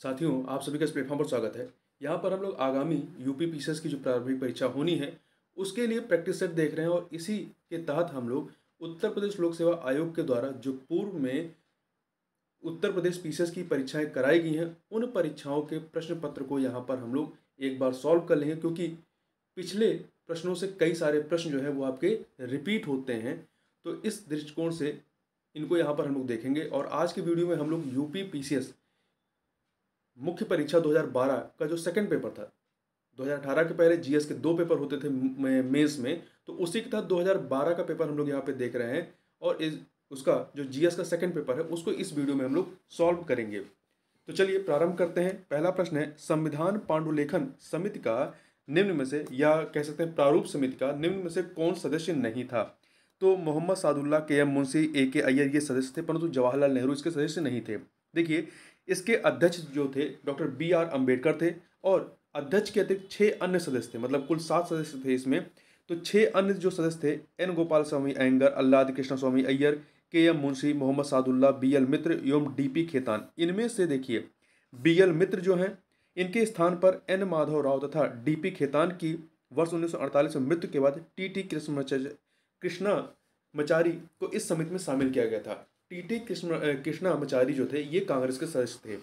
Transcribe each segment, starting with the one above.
साथियों, आप सभी का इस प्लेटफॉर्म पर स्वागत है। यहाँ पर हम लोग आगामी यूपी पीसीएस की जो प्रारंभिक परीक्षा होनी है, उसके लिए प्रैक्टिस सेट देख रहे हैं और इसी के तहत हम लोग उत्तर प्रदेश लोक सेवा आयोग के द्वारा जो पूर्व में उत्तर प्रदेश पीसीएस की परीक्षाएं कराई गई हैं, उन परीक्षाओं के प्रश्न पत्र को यहाँ पर हम लोग एक बार सॉल्व कर लेंगे, क्योंकि पिछले प्रश्नों से कई सारे प्रश्न जो है वो आपके रिपीट होते हैं। तो इस दृष्टिकोण से इनको यहाँ पर हम लोग देखेंगे और आज की वीडियो में हम लोग यूपी पीसीएस मुख्य परीक्षा 2012 का जो सेकंड पेपर था, 2018 के पहले जीएस के 2 पेपर होते थे मेंस में, तो उसी के तहत 2012 का पेपर हम लोग यहाँ पे देख रहे हैं और उसका जो जीएस का सेकंड पेपर है उसको इस वीडियो में हम लोग सॉल्व करेंगे। तो चलिए प्रारंभ करते हैं। पहला प्रश्न है, संविधान पांडुलेखन समिति का निम्न में से, या कह सकते हैं प्रारूप समिति का निम्न में से कौन सदस्य नहीं था? तो मोहम्मद सादुल्लाह, के एम मुंशी, ए के अय्यर ये सदस्य थे, परंतु जवाहरलाल नेहरू इसके सदस्य नहीं थे। देखिए, इसके अध्यक्ष जो थे डॉक्टर बी आर अम्बेडकर थे और अध्यक्ष के अतिरिक्त 6 अन्य सदस्य थे, मतलब कुल 7 सदस्य थे इसमें। तो 6 अन्य जो सदस्य थे, N Gopal Swami Ayyangar, Alladi Krishna Swami Ayyar, K M Munshi, Mohammad Saadullah, B L Mitra एवं डी पी खेतान। इनमें से देखिए, बी एल मित्र जो हैं, इनके स्थान पर एन माधव राव तथा डी पी खेतान की वर्ष 1948 में मृत्यु के बाद टी टी कृष्णामचारी को इस समिति में शामिल किया गया था। टी टी कृष्णामचारी जो थे ये कांग्रेस के सदस्य थे।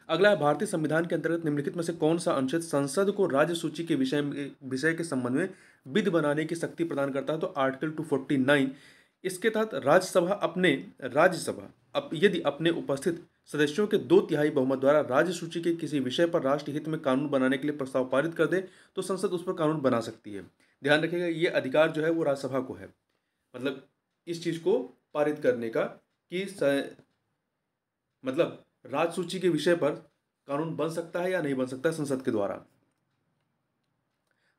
अगला है, भारतीय संविधान के अंतर्गत निम्नलिखित में से कौन सा अनुच्छेद संसद को राज्य सूची के विषय के संबंध में विधि बनाने की शक्ति प्रदान करता है? तो आर्टिकल 249। इसके तहत राज्यसभा यदि अपने उपस्थित सदस्यों के 2/3 बहुमत द्वारा राज्य सूची के किसी विषय पर राष्ट्रीय हित में कानून बनाने के लिए प्रस्ताव पारित कर दे तो संसद उस पर कानून बना सकती है। ध्यान रखिएगा, ये अधिकार जो है वो राज्यसभा को है, मतलब इस चीज को पारित करने का कि मतलब राज्य सूची के विषय पर कानून बन सकता है या नहीं बन सकता है संसद के द्वारा।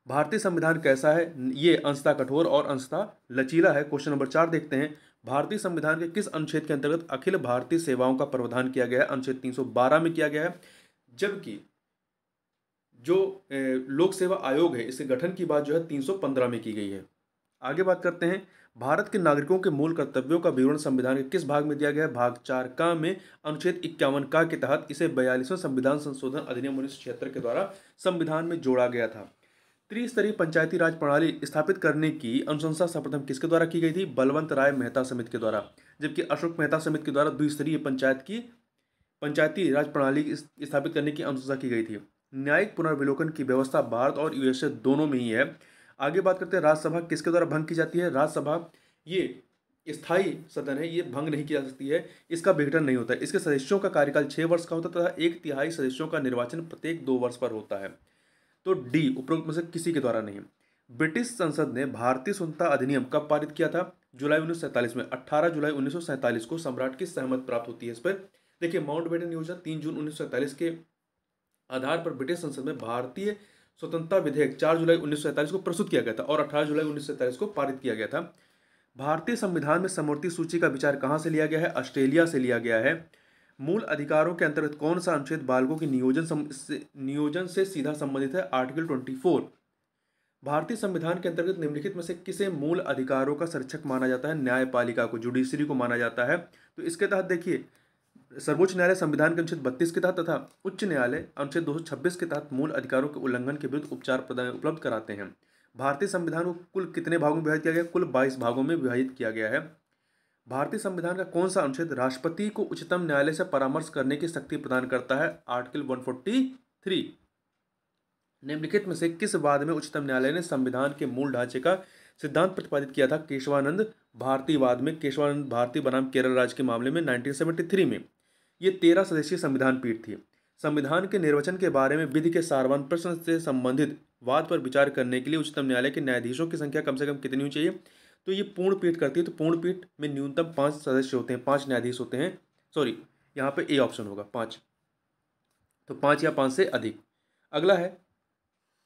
भारतीय संविधान कैसा है? ये अंशतः कठोर और अंशतः लचीला है। क्वेश्चन नंबर 4 देखते हैं, भारतीय संविधान के किस अनुच्छेद के अंतर्गत अखिल भारतीय सेवाओं का प्रावधान किया गया है? अनुच्छेद 312 में किया गया है, जबकि जो लोक सेवा आयोग है इसके गठन की बात जो है 315 में की गई है। आगे बात करते हैं, भारत के नागरिकों के मूल कर्तव्यों का विवरण संविधान के किस भाग में दिया गया है? भाग 4 का में अनुच्छेद 51 का के तहत इसे 42वें संविधान संशोधन अधिनियम 1976 के द्वारा संविधान में जोड़ा गया था। त्रिस्तरीय पंचायती राज प्रणाली स्थापित करने की अनुशंसा सर्वप्रथम किसके द्वारा की गई थी? बलवंत राय मेहता समिति के द्वारा, जबकि अशोक मेहता समिति के द्वारा द्विस्तरीय पंचायती राज प्रणाली स्थापित करने की अनुशंसा की गई थी। न्यायिक पुनर्विलोकन की व्यवस्था भारत और यूएसए दोनों में ही है। आगे बात करते हैं, राज्यसभा किसके द्वारा भंग की जाती है? राज्यसभा ये स्थायी सदन है, ये भंग नहीं की जा सकती है, इसका विघटन नहीं होता है। इसके सदस्यों का कार्यकाल 6 वर्ष का होता है तथा 1/3 सदस्यों का निर्वाचन प्रत्येक 2 वर्ष पर होता है। तो डी उपरोक्त में से किसी के द्वारा नहीं। ब्रिटिश संसद ने भारतीय स्वतंत्रता अधिनियम कब पारित किया था? जुलाई 1947 में। 18 जुलाई 1947 को सम्राट की सहमति प्राप्त होती है इस पर। देखिए, माउंटबेटन योजना 3 जून 1947 के आधार पर ब्रिटिश संसद में भारतीय स्वतंत्रता विधेयक 4 जुलाई 1947 को प्रस्तुत किया गया था और 18 जुलाई 1947 को पारित किया गया था। भारतीय संविधान में समवर्ती सूची का विचार कहां से लिया गया है? ऑस्ट्रेलिया से लिया गया है। मूल अधिकारों के अंतर्गत कौन सा अनुच्छेद बालकों के नियोजन से सीधा संबंधित है? आर्टिकल 24। भारतीय संविधान के अंतर्गत निम्नलिखित में से किसे मूल अधिकारों का संरक्षक माना जाता है? न्यायपालिका को, जुडिशरी को माना जाता है। तो इसके तहत देखिए, सर्वोच्च न्यायालय संविधान के अनुच्छेद 32 के तहत तथा उच्च न्यायालय अनुच्छेद 226 के तहत मूल अधिकारों के उल्लंघन के विरुद्ध उपचार उपलब्ध कराते हैं। भारतीय संविधान को कुल कितने भागों में विभाजित किया गया? कुल 22 भागों में विभाजित किया गया है। भारतीय संविधान का कौन सा अनुच्छेद राष्ट्रपति को उच्चतम न्यायालय से परामर्श करने की शक्ति प्रदान करता है? आर्टिकल 143। निम्नलिखित में से किस वाद में उच्चतम न्यायालय ने संविधान के मूल ढांचे का सिद्धांत प्रतिपादित किया था? केशवानंद भारती वाद में। केशवानंद भारती बनाम केरल राज्य के मामले में 1973 में। ये 13 सदस्यीय संविधान पीठ थी। संविधान के निर्वचन के बारे में विधि के सारवान प्रश्न से संबंधित वाद पर विचार करने के लिए उच्चतम न्यायालय के न्यायाधीशों की संख्या कम से कम कितनी होनी चाहिए? तो ये पूर्ण पीठ करती है, तो पूर्ण पीठ में न्यूनतम 5 सदस्य होते हैं, 5 न्यायाधीश होते हैं। सॉरी, यहाँ पे ए ऑप्शन होगा 5, तो 5 या 5 से अधिक। अगला है,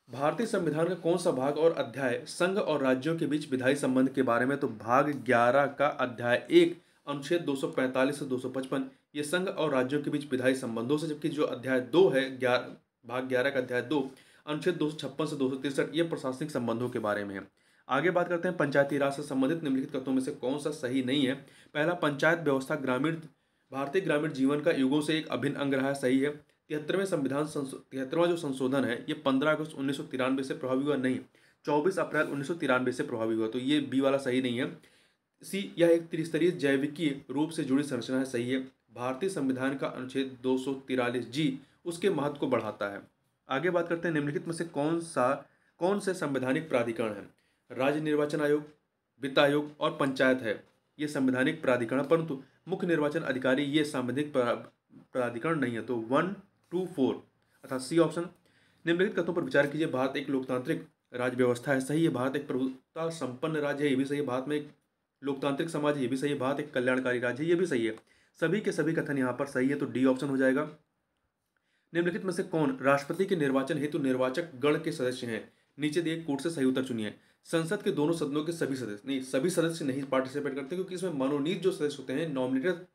भारतीय संविधान का कौन सा भाग और अध्याय संघ और राज्यों के बीच विधायी संबंध के बारे में? तो भाग 11 का अध्याय 1 अनुच्छेद 245 से 255 ये संघ और राज्यों के बीच विधायी संबंधों से, जबकि जो अध्याय 2 है भाग 11 का अध्याय 2 अनुच्छेद 256 से 263 ये प्रशासनिक संबंधों के बारे में है। आगे बात करते हैं, पंचायती राज से संबंधित निम्नलिखित तत्वों में से कौन सा सही नहीं है? पहला, पंचायत व्यवस्था ग्रामीण भारतीय ग्रामीण जीवन का युगों से एक अभिन्न अंग रहा है, सही है। 73वां जो संशोधन है ये 15 अगस्त 1993 से प्रभावी हुआ, नहीं, 24 अप्रैल 1993 से प्रभावी हुआ, तो ये बी वाला सही नहीं है। सी, यह एक त्रिस्तरीय जैविकीय रूप से जुड़ी संरचना है, सही है। भारतीय संविधान का अनुच्छेद 243 जी उसके महत्व को बढ़ाता है। आगे बात करते हैं, निम्नलिखित में से कौन से संवैधानिक प्राधिकरण है? राज्य निर्वाचन आयोग, वित्त आयोग और पंचायत है ये संवैधानिक प्राधिकरण, परंतु मुख्य निर्वाचन अधिकारी ये संवैधानिक प्राधिकरण नहीं है। तो 1, 2, 4 अर्थात सी ऑप्शन। निम्नलिखित कथनों पर विचार कीजिए। भारत एक लोकतांत्रिक राज्य व्यवस्था है, सही है। भारत एक प्रभुता संपन्न राज्य है, ये भी सही है। भारत में एक लोकतांत्रिक समाज है, ये भी सही है। भारत एक कल्याणकारी राज्य है, ये भी सही है। सभी के सभी कथन यहाँ पर सही है, तो डी ऑप्शन हो जाएगा। निम्नलिखित में से कौन राष्ट्रपति के निर्वाचन हेतु निर्वाचक गण के सदस्य हैं? नीचे दिए कूट से सही उत्तर चुनिए। संसद के दोनों सदनों के सभी सदस्य नहीं, सभी सदस्य नहीं पार्टिसिपेट करते, क्योंकि इसमें मनोनीत जो सदस्य होते हैं, नॉमिनेटेड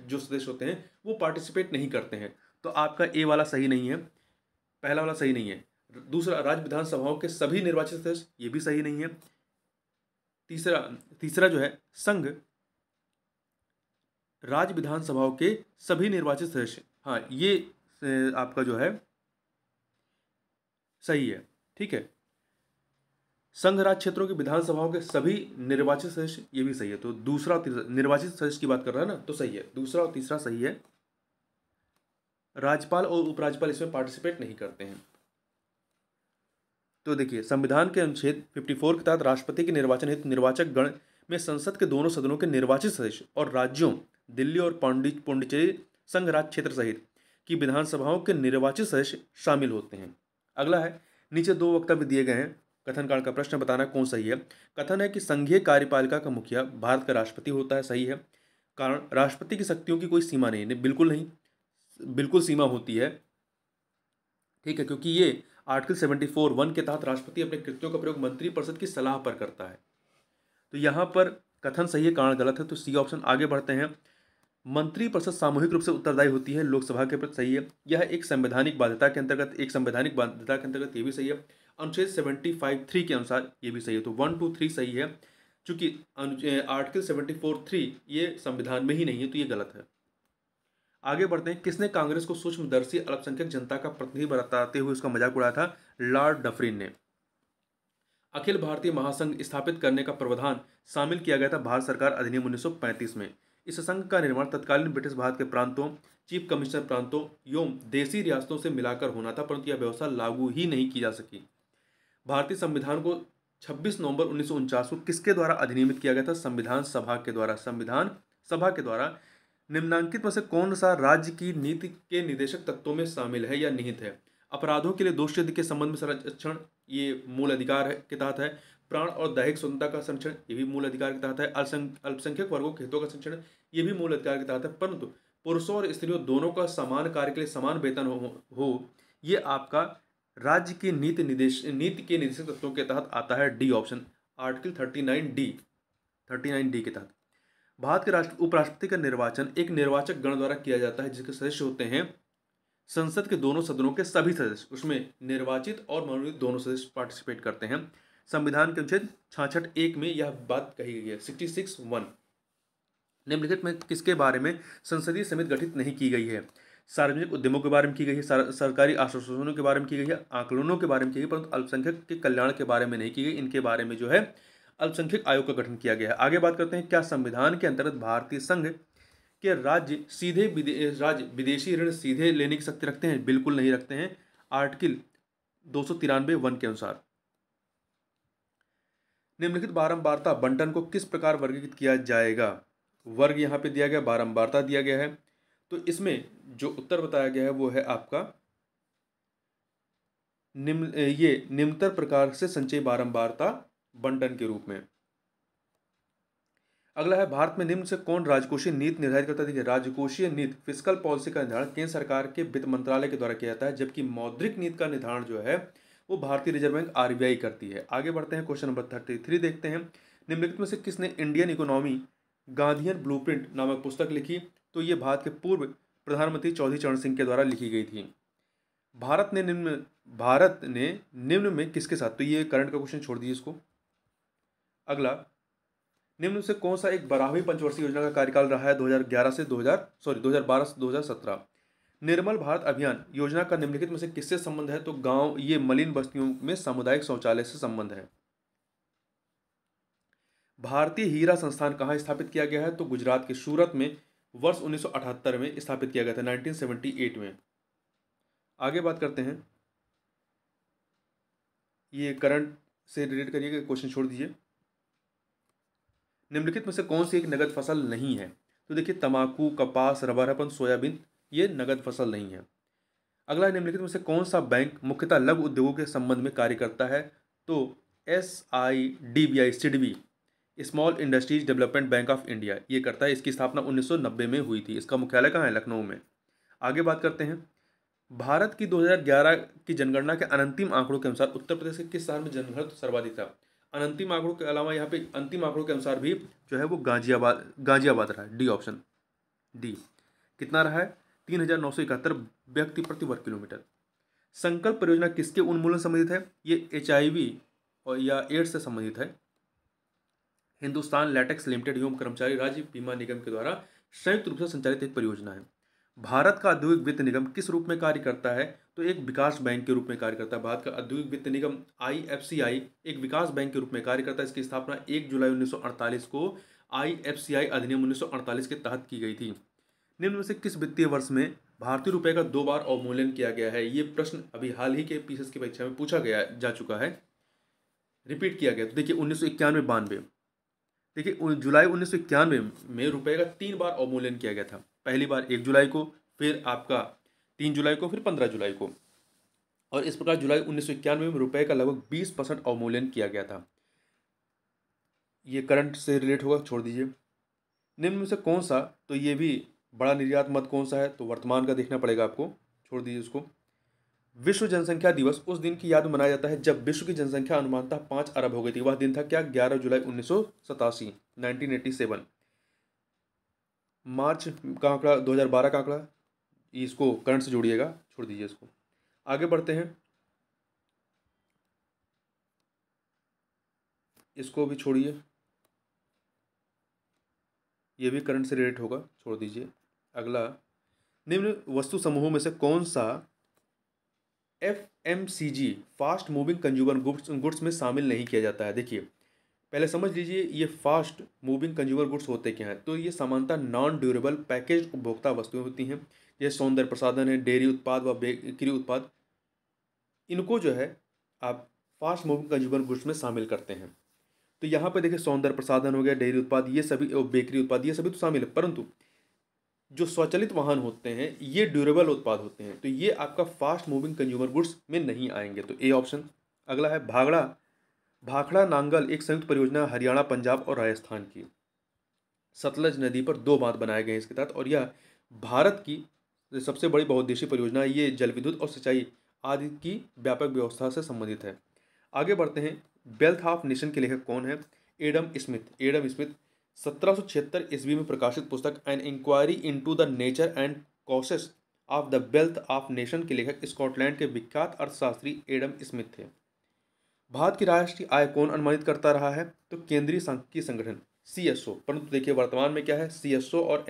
जो सदस्य होते हैं वो पार्टिसिपेट नहीं करते हैं। तो आपका ए वाला सही नहीं है, पहला वाला सही नहीं है। दूसरा, राज्य विधानसभाओं के सभी निर्वाचित सदस्य, ये भी सही नहीं है। तीसरा जो है संघ राज्य विधानसभाओं के सभी निर्वाचित सदस्य, हाँ ये आपका जो है सही है, ठीक है। संघ राज्य क्षेत्रों की विधानसभाओं के सभी निर्वाचित सदस्य, ये भी सही है। तो दूसरा और तीसरा निर्वाचित सदस्य की बात कर रहा है ना, तो सही है, दूसरा और तीसरा सही है। राज्यपाल और उपराज्यपाल इसमें पार्टिसिपेट नहीं करते हैं। तो देखिए, संविधान के अनुच्छेद 54 के तहत राष्ट्रपति के निर्वाचन हेतु निर्वाचक गण में संसद के दोनों सदनों के निर्वाचित सदस्य और राज्यों दिल्ली और पांडिचेरी संघ राज्य क्षेत्र सहित की विधानसभाओं के निर्वाचित सदस्य शामिल होते हैं। अगला है, नीचे दो वक्तव्य दिए गए हैं, कथन कांड का प्रश्न बताना कौन सही है। कथन है कि संघीय कार्यपालिका का मुखिया भारत का राष्ट्रपति होता है, सही है। कारण, राष्ट्रपति की शक्तियों की कोई सीमा नहीं, बिल्कुल नहीं, बिल्कुल सीमा होती है, ठीक है, क्योंकि ये आर्टिकल 74(1) के तहत राष्ट्रपति अपने कृत्यों का प्रयोग मंत्रिपरिषद की सलाह पर करता है। तो यहाँ पर कथन सही है, कारण गलत है, तो सी ऑप्शन। आगे बढ़ते हैं, मंत्रिपरिषद सामूहिक रूप से उत्तरदायी होती है लोकसभा के प्रति, सही है। यह एक संवैधानिक बाध्यता के अंतर्गत ये भी सही है। अनुच्छेद 75(3) के अनुसार ये भी सही है। तो 1, 2, 3 सही है, चूंकि आर्टिकल 74(3) ये संविधान में ही नहीं है, तो ये गलत है। आगे बढ़ते हैं, किसने कांग्रेस को सूक्ष्मदर्शी अल्पसंख्यक जनता का प्रतिनिधि बताते हुए उसका मजाक उड़ाया था? लॉर्ड डफरिन ने। अखिल भारतीय महासंघ स्थापित करने का प्रावधान शामिल किया गया था भारत सरकार अधिनियम 1935 में। इस संघ का निर्माण तत्कालीन ब्रिटिश भारत के प्रांतों, चीफ कमिश्नर प्रांतों एवं देसी रियासतों से मिलाकर होना था, परंतु यह व्यवस्था लागू ही नहीं की जा सकी। भारतीय संविधान को 26 नवंबर 1949 को किसके द्वारा अधिनियमित किया गया था? संविधान सभा के द्वारा। संविधान सभा के द्वारा निम्नलिखित में से कौन सा राज्य की नीति के निर्देशक तत्वों में शामिल है या निहित है? अपराधों के लिए दोषसिद्धि के संबंध में संरक्षण, ये मूल अधिकार के तहत है। प्राण और दैहिक स्वतंत्रता का संरक्षण, ये भी मूल अधिकार के तहत है। अल्पसंख्यक वर्गों के हितों का संरक्षण, ये भी मूल अधिकार के तहत है। परंतु पुरुषों और स्त्रियों दोनों का समान कार्य के लिए समान वेतन हो ये आपका राज्य की नीति के निर्देशक तत्वों के तहत आता है, डी ऑप्शन, आर्टिकल 39D के तहत। भारत के उपराष्ट्रपति का निर्वाचन एक निर्वाचक गण द्वारा किया जाता है, जिसके सदस्य होते हैं संसद के दोनों सदनों के सभी सदस्य, उसमें निर्वाचित और मनोनीत दोनों सदस्य पार्टिसिपेट करते हैं। संविधान के अनुच्छेद 66(1) में यह बात कही गई है, 66(1). निम्नलिखित में किसके बारे में संसदीय समिति गठित नहीं की गई है? सार्वजनिक उद्यमों के बारे में की गई है, सरकारी आश्वासनों के बारे में की गई है, आकलनों के बारे में की गई, परंतु अल्पसंख्यक के कल्याण के बारे में नहीं की गई। इनके बारे में जो है अल्पसंख्यक आयोग का गठन किया गया है। आगे बात करते हैं, क्या संविधान के अंतर्गत भारतीय संघ के राज्य विदेशी ऋण सीधे लेने की शक्ति रखते हैं? बिल्कुल नहीं रखते हैं, आर्टिकल 293(1) के अनुसार। निम्नलिखित बारंबारता बंटन को किस प्रकार वर्गीकृत किया जाएगा? वर्ग यहाँ पे दिया गया, बारंबारता दिया गया है, तो इसमें जो उत्तर बताया गया है वो है आपका निम्नतर प्रकार से संचयी बारंबारता बंटन के रूप में। अगला है, भारत में निम्न से कौन राजकोषीय नीति निर्धारित करता है? देखिए, राजकोषीय नीति फिस्कल पॉलिसी का निर्धारण केंद्र सरकार के वित्त मंत्रालय के द्वारा किया जाता है, जबकि मौद्रिक नीति का निर्धारण जो है वो भारतीय रिजर्व बैंक RBI करती है। आगे बढ़ते हैं, क्वेश्चन नंबर 33 देखते हैं। निम्नलिखित में से किसने इंडियन इकोनॉमी गांधीयन ब्लूप्रिंट नामक पुस्तक लिखी? तो ये भारत के पूर्व प्रधानमंत्री चौधरी चरण सिंह के द्वारा लिखी गई थी। भारत ने निम्न में किसके साथ, तो ये करंट का क्वेश्चन छोड़ दीजिए इसको। अगला, निम्न में से कौन सा एक 12वीं पंचवर्षीय योजना का कार्यकाल रहा है 2011 से 2012 से 2017? निर्मल भारत अभियान योजना का निम्नलिखित में से किससे संबंध है? तो गांव, ये मलिन बस्तियों में सामुदायिक शौचालय से संबंध है। भारतीय हीरा संस्थान कहाँ स्थापित किया गया है? तो गुजरात के सूरत में वर्ष 1978 में स्थापित किया गया था, 1978 में। आगे बात करते हैं, ये करंट से रिलेट करिएगा, क्वेश्चन छोड़ दीजिए। निम्नलिखित में से कौन सी एक नगद फसल नहीं है? तो देखिए, तंबाकू, कपास, रबर, अपन सोयाबीन, ये नगद फसल नहीं है। अगला, निम्नलिखित में से कौन सा बैंक मुख्यतः लघु उद्योगों के संबंध में कार्य करता है? तो SIDBI, SIDBI, small industries development bank of India, ये करता है। इसकी स्थापना 1990 में हुई थी। इसका मुख्यालय कहाँ है? लखनऊ में। आगे बात करते हैं, भारत की 2011 की जनगणना के अंतिम आंकड़ों के अनुसार उत्तर प्रदेश के किस शहर में जनघनत्व सर्वाधिक था? अंतिम आंकड़ों के अलावा यहाँ पे अंतिम आंकड़ों के अनुसार भी जो है वो गाजियाबाद रहा है। D option, D. कितना रहा है? 3,971 व्यक्ति प्रति वर्ग किलोमीटर। संकल्प परियोजना किसके उन्मूलन से संबंधित है? ये HIV और या एड्स से संबंधित है। हिंदुस्तान लैटेक्स लिमिटेड एवं कर्मचारी राज्य बीमा निगम के द्वारा संयुक्त रूप से संचालित एक परियोजना है। भारत का औद्योगिक वित्त निगम किस रूप में कार्य करता है? तो एक विकास बैंक के रूप में कार्य करता है। भारत का औद्योगिक वित्त निगम IFCI एक विकास बैंक के रूप में कार्य करता है। इसकी स्थापना 1 जुलाई 1948 को IFCI अधिनियम 1948 के तहत की गई थी। निम्न में से किस वित्तीय वर्ष में भारतीय रुपए का 2 बार अवमूल्यन किया गया है? ये प्रश्न अभी हाल ही के पीसीएस की परीक्षा में पूछा जा चुका है, रिपीट किया गया। तो देखिए 1991-92, देखिए जुलाई 1991 में रुपए का 3 बार अवमूल्यन किया गया था। पहली बार 1 जुलाई को, फिर आपका 3 जुलाई को, फिर 15 जुलाई को। और इस प्रकार जुलाई 1991 में रुपए का लगभग 20% अवमूल्यन किया गया था। ये करंट से रिलेट होगा, छोड़ दीजिए। निम्न में से कौन सा, तो ये भी बड़ा निर्यात मद कौन सा है? तो वर्तमान का देखना पड़ेगा आपको, छोड़ दीजिए उसको। विश्व जनसंख्या दिवस उस दिन की याद में मनाया जाता है जब विश्व की जनसंख्या अनुमानतः 5 अरब हो गई थी। वह दिन था क्या? 11 जुलाई 1987, 1987। मार्च का आंकड़ा, 2012 का आंकड़ा, इसको करंट से जोड़िएगा, छोड़ दीजिए इसको। आगे बढ़ते हैं, इसको भी छोड़िए, ये भी करंट से रिलेट होगा, छोड़ दीजिए। अगला, निम्न वस्तु समूहों में से कौन सा FMCG fast moving consumer goods में शामिल नहीं किया जाता है? देखिए पहले समझ लीजिए ये फास्ट मूविंग कंज्यूमर गुड्स होते क्या हैं। तो ये सामान्यतः नॉन ड्यूरेबल पैकेज उपभोक्ता वस्तुएं होती हैं, जैसे सौंदर्य प्रसाधन है, डेयरी उत्पाद व बेकरी उत्पाद। इनको जो है आप फास्ट मूविंग कंज्यूमर गुड्स में शामिल करते हैं। तो यहाँ पे देखिए सौंदर्य प्रसाधन हो गया, डेयरी उत्पाद, ये सभी, बेकरी उत्पाद, ये सभी तो शामिल है। परंतु जो स्वचालित वाहन होते हैं ये ड्यूरेबल उत्पाद होते हैं, तो ये आपका फास्ट मूविंग कंज्यूमर गुड्स में नहीं आएंगे। तो ए ऑप्शन। अगला है भाखड़ा नांगल एक संयुक्त परियोजना हरियाणा, पंजाब और राजस्थान की। सतलज नदी पर 2 बांध बनाए गए हैं इसके तहत, और यह भारत की सबसे बड़ी बहुउद्देशीय परियोजना है। ये जल विद्युत और सिंचाई आदि की व्यापक व्यवस्था से संबंधित है। आगे बढ़ते हैं, वेल्थ ऑफ नेशन के लेखक कौन है? एडम स्मिथ 1776 ईस्वी में प्रकाशित पुस्तक an inquiry into the nature and causes of the wealth of nation के लेखक स्कॉटलैंड के विख्यात अर्थशास्त्री एडम स्मिथ थे। भारत की राष्ट्रीय आय कौन अनुमानित करता रहा है? तो केंद्रीय सांख्यिकी संगठन CSO। परंतु देखिए वर्तमान में क्या है, CSO और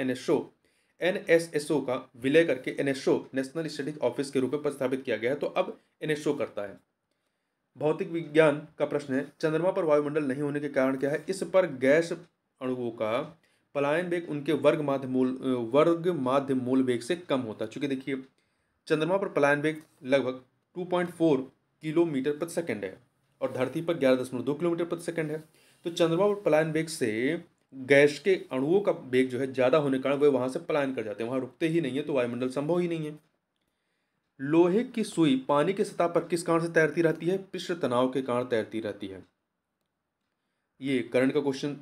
NSSO का विलय करके NSO नेशनल स्टैटिस्टिक्स ऑफिस के रूप में प्रतिस्थापित किया गया है। तो अब NSO करता है। भौतिक विज्ञान का प्रश्न है, चंद्रमा पर वायुमंडल नहीं होने के कारण क्या है? इस पर गैस अणुओं का पलायन वेग उनके वर्ग माध्य मूल वेग से कम होता है। चूंकि देखिए चंद्रमा पर पलायन वेग लगभग 2.4 किलोमीटर प्रति सेकंड है और धरती पर 11.2 किलोमीटर प्रति सेकंड है। तो चंद्रमा पर पलायन वेग से गैस के अणुओं का वेग जो है ज़्यादा होने के कारण वे वहाँ से पलायन कर जाते हैं, वहाँ रुकते ही नहीं है, तो वायुमंडल संभव ही नहीं है। लोहे की सुई पानी की सतह पर किस कारण से तैरती रहती है? पृष्ठ तनाव के कारण तैरती रहती है। ये करंट का क्वेश्चन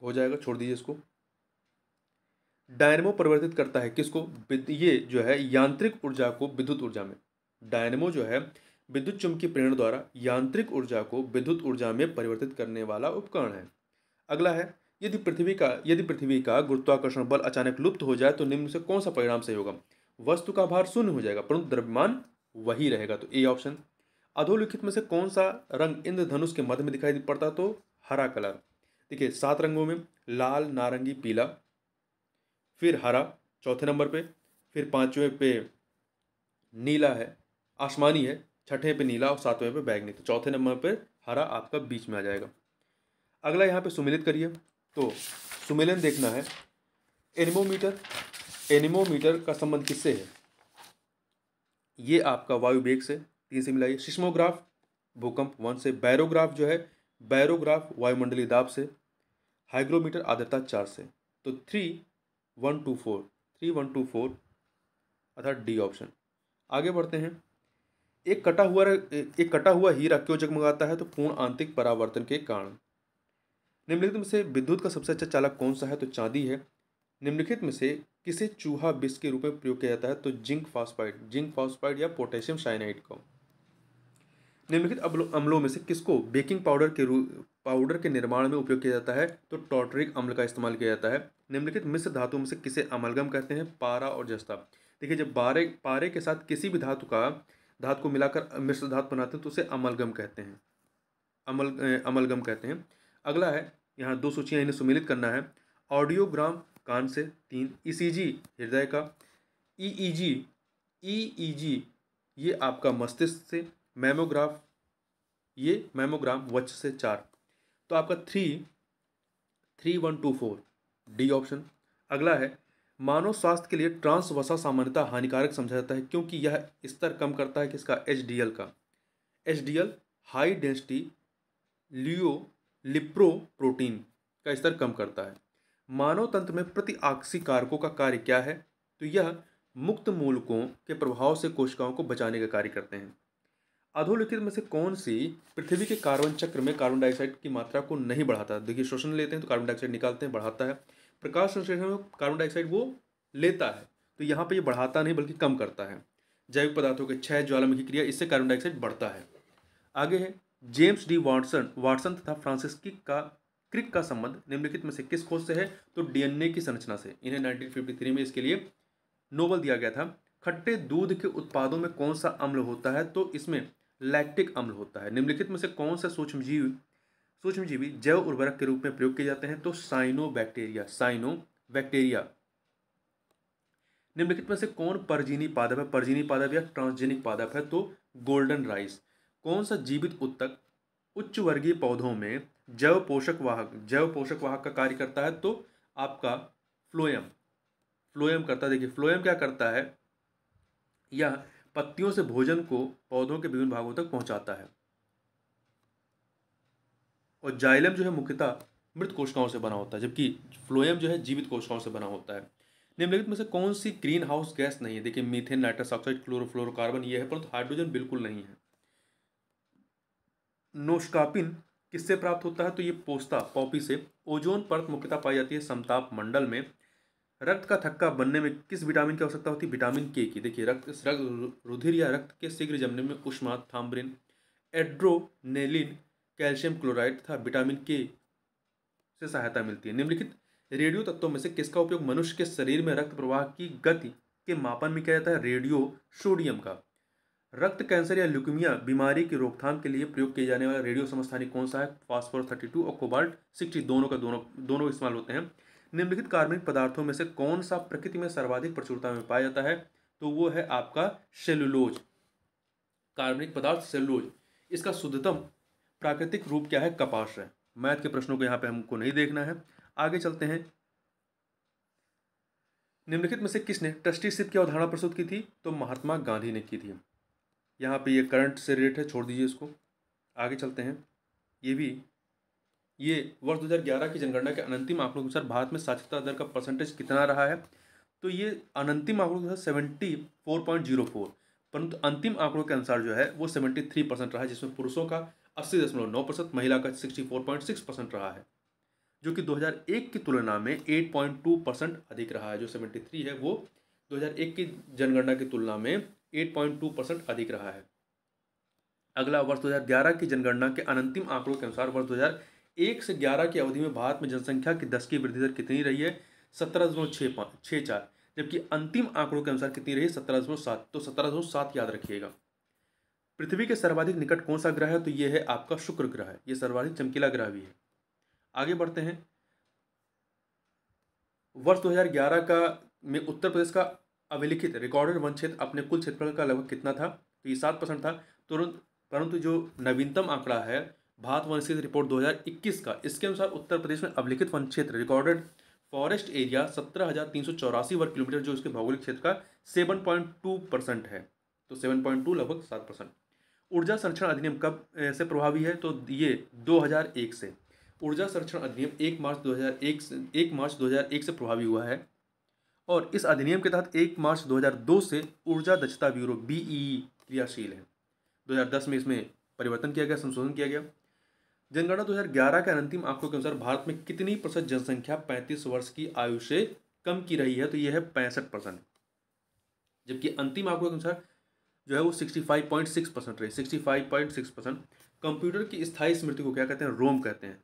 हो जाएगा, छोड़ दीजिए इसको। डायनेमो परिवर्तित करता है किसको? ये जो है यांत्रिक ऊर्जा को विद्युत ऊर्जा में। डायनेमो जो है विद्युत चुम्बकीय प्रेरण द्वारा यांत्रिक ऊर्जा को विद्युत ऊर्जा में परिवर्तित करने वाला उपकरण है। अगला है, यदि पृथ्वी का गुरुत्वाकर्षण बल अचानक लुप्त हो जाए तो निम्न से कौन सा परिणाम सही होगा? वस्तु का भार शून्य हो जाएगा परंतु द्रव्यमान वही रहेगा। तो ए ऑप्शन। अधोलिखित में से कौन सा रंग इंद्रधनुष के मध्य में दिखाई पड़ता? तो हरा कलर। देखिए 7 रंगों में लाल, नारंगी, पीला, फिर हरा चौथे नंबर पे, फिर पांचवें पे नीला है, आसमानी है, छठे पे नीला और सातवें पे बैगनी। तो चौथे नंबर पे हरा आपका बीच में आ जाएगा। अगला यहाँ पे सुमेलित करिए। तो सुमेलन देखना है। एनीमोमीटर, एनीमोमीटर का संबंध किससे है? ये आपका वायु वेग से, 3 से मिलाइए। सिस्मोग्राफ भूकंप 1 से। बैरोग्राफ जो है, बैरोग्राफ वायुमंडलीय दाब से। हाइग्रोमीटर आर्द्रता 4 से। तो 3 1 2 4, 3 1 2 4 अर्थात डी ऑप्शन। आगे बढ़ते हैं। एक कटा हुआ हीरा क्यों जगमगाता है? तो पूर्ण आंतरिक परावर्तन के कारण। निम्नलिखित में से विद्युत का सबसे अच्छा चालक कौन सा है? तो चांदी है। निम्नलिखित में से किसे चूहा विष के रूप में प्रयोग किया जाता है? तो जिंक फॉस्फाइड या पोटेशियम साइनाइड को। निम्नलिखित अम्लों में से किसको बेकिंग पाउडर के निर्माण में उपयोग किया जाता है? तो टॉर्टरिक अम्ल का इस्तेमाल किया जाता है। निम्नलिखित मिश्र धातुओं में से किसे अमलगम कहते हैं? पारा और जस्ता। देखिए जब पारे के साथ किसी भी धातु को मिलाकर मिश्र धातु बनाते हैं तो उसे अमलगम कहते हैं, अमलगम कहते हैं। अगला है, यहाँ 2 सूचियाँ इन्हें सुमेलित करना है। ऑडियोग्राम कान से, 3 ईसीजी हृदय का, ईईजी ये आपका मस्तिष्क से, मैमोग्राम वक्ष से, 4। तो आपका 3 1 2 4 डी ऑप्शन। अगला है, मानव स्वास्थ्य के लिए ट्रांस वसा सामान्यतः हानिकारक समझा जाता है क्योंकि यह स्तर कम करता है किसका? एचडीएल का। एचडीएल हाई डेंसिटी लिप्रोप्रोटीन का स्तर कम करता है। मानव तंत्र में प्रतिआक्सी कारकों का कार्य क्या है? तो यह मुक्त मूलकों के प्रभाव से कोशिकाओं को बचाने का कार्य करते हैं। अधोलिखित में से कौन सी पृथ्वी के कार्बन चक्र में कार्बन डाइऑक्साइड की मात्रा को नहीं बढ़ाता? देखिए शोषण लेते हैं तो कार्बन डाइऑक्साइड निकालते हैं, बढ़ाता है। प्रकाश संश्लेषण में कार्बन डाइऑक्साइड वो लेता है, तो यहाँ पे ये बढ़ाता नहीं बल्कि कम करता है। जैविक पदार्थों के क्षय, ज्वालामुखी क्रिया, इससे कार्बन डाइऑक्साइड बढ़ता है। आगे है, जेम्स डी वाटसन तथा फ्रांसिस क्रिक का संबंध निम्नलिखित में से किस खोज से है? तो डीएनए की संरचना से। इन्हें 1953 में इसके लिए नोबेल दिया गया था। खट्टे दूध के उत्पादों में कौन सा अम्ल होता है? तो इसमें लैक्टिक अम्ल होता है। निम्नलिखित में से कौन सा सूक्ष्मजीवी जैव उर्वरक के रूप में प्रयोग किए जाते हैं? तो साइनोबैक्टीरिया। निम्नलिखित में से कौन परजीवी पादप या ट्रांसजेनिक पादप है? तो गोल्डन राइस। कौन सा जीवित उत्तक उच्च वर्गीय पौधों में जैव पोषक वाहक का कार्य करता है? तो आपका फ्लोएम करता है। देखिए फ्लोएम क्या करता है? यह पत्तियों से भोजन को पौधों के विभिन्न भागों तक पहुंचाता है। और जाइलम जो है मुख्यतः मृत कोशिकाओं से बना होता है, जबकि फ्लोएम जो है जीवित कोशिकाओं से बना होता है। निम्नलिखित में से कौन सी ग्रीन हाउस गैस नहीं है? देखिए मीथेन, नाइट्रस ऑक्साइड, क्लोरोफ्लोरोकार्बन ये है, परंतु हाइड्रोजन बिल्कुल नहीं है। नोस्कापिन किससे प्राप्त होता है? तो ये पॉपी से। ओजोन परत मुख्यतः पाई जाती है समताप मंडल में। रक्त का थक्का बनने में किस विटामिन की आवश्यकता होती है? विटामिन के की। देखिए रुधिर या रक्त के शीघ्र जमने में उष्मा, थाम्बरिन, एड्रोनेलिन, कैल्शियम क्लोराइड तथा विटामिन के से सहायता मिलती है। निम्नलिखित रेडियो तत्वों में से किसका उपयोग मनुष्य के शरीर में रक्त प्रवाह की गति के मापन में किया जाता है? रेडियो सोडियम का। रक्त कैंसर या ल्यूकीमिया बीमारी की रोकथाम के लिए प्रयोग किए जाने वाला रेडियो समस्थानिक कौन सा है? फास्फोरस 32 और कोबाल्ट 60 दोनों इस्तेमाल होते हैं। निम्नलिखित कार्बनिक पदार्थों में से कौन सा प्रकृति में सर्वाधिक प्रचुरता में पाया जाता है? तो वो है आपका सेलुलोज। कार्बनिक पदार्थ सेलुलोज। इसका शुद्धतम प्राकृतिक रूप क्या है? कपास है। मैथ के प्रश्नों को यहाँ पे हमको नहीं देखना है। आगे चलते हैं। निम्नलिखित में से किसने ट्रस्टीशिप की अवधारणा प्रस्तुत की थी? तो महात्मा गांधी ने की थी। यहाँ पे ये करंट से रिलेटेड है, छोड़ दीजिए इसको। आगे चलते हैं। ये वर्ष 2011 की जनगणना के अनंतिम आंकड़ों के अनुसार भारत में साक्षरता दर का परसेंटेज कितना रहा है? तो ये अनंतिम आंकड़ों के अनुसार 74.04, परंतु अंतिम आंकड़ों के अनुसार जो है वो 73% रहा है, जिसमें पुरुषों का 80.9%, महिला का 64.6% रहा है, जो कि 2001 की तुलना में 8.2% अधिक रहा है। जो 73 है वो 2001 की जनगणना की तुलना में 8.2% अधिक रहा है। अगला, वर्ष 2011 की जनगणना के अनंतिम आंकड़ों के अनुसार वर्ष 2001 से 11 की अवधि में भारत में जनसंख्या की 10 की वृद्धि दर कितनी रही है? 17.64, जबकि अंतिम आंकड़ों के अनुसार कितनी रही? 17.7। तो 17.7 याद रखिएगा। पृथ्वी के सर्वाधिक निकट कौन सा ग्रह है? तो ये है आपका शुक्र ग्रह है। ये सर्वाधिक चमकीला ग्रह भी है। आगे बढ़ते हैं। वर्ष 2011 का में उत्तर प्रदेश का अभिलिखित रिकॉर्डेड वन क्षेत्र अपने कुल क्षेत्रफल का लगभग कितना था? तो ये 7% था। तुरंत परंतु जो नवीनतम आंकड़ा है भारत वन स्थिति रिपोर्ट 2021 का, इसके अनुसार उत्तर प्रदेश में अभिलिखित वन क्षेत्र रिकॉर्डेड फॉरेस्ट एरिया 17,384 वर्ग किलोमीटर, जो इसके भौगोलिक क्षेत्र का 7.2% है। तो 7.2 लगभग 7%। ऊर्जा संरक्षण अधिनियम कब से प्रभावी है? तो ये 2001 से। ऊर्जा संरक्षण अधिनियम 1 मार्च 2001 से प्रभावी हुआ है और इस अधिनियम के तहत 1 मार्च 2002 से ऊर्जा दक्षता ब्यूरो BEE क्रियाशील है। 2010 में इसमें परिवर्तन किया गया, संशोधन किया गया। जनगणना 2011 के अंतिम आंकड़ों के अनुसार भारत में कितनी प्रतिशत जनसंख्या 35 वर्ष की आयु से कम की रही है? तो यह है 65%, जबकि अंतिम आंकड़ों के अनुसार जो है वो 65.6% रही, 65.6%। कंप्यूटर की स्थायी स्मृति को क्या कहते हैं? रोम कहते हैं,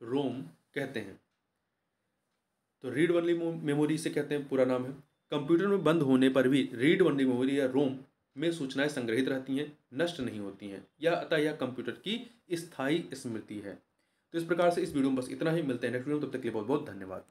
रोम कहते हैं। तो रीड ओनली मेमोरी से कहते हैं, पूरा नाम है। कंप्यूटर में बंद होने पर भी रीड ओनली मेमोरी या रोम में सूचनाएं संग्रहित रहती हैं, नष्ट नहीं होती हैं, अतः यह कंप्यूटर की स्थायी स्मृति है। तो इस प्रकार से इस वीडियो में बस इतना ही। मिलते हैं नेक्स्ट वीडियो में, तब तक के लिए बहुत बहुत धन्यवाद।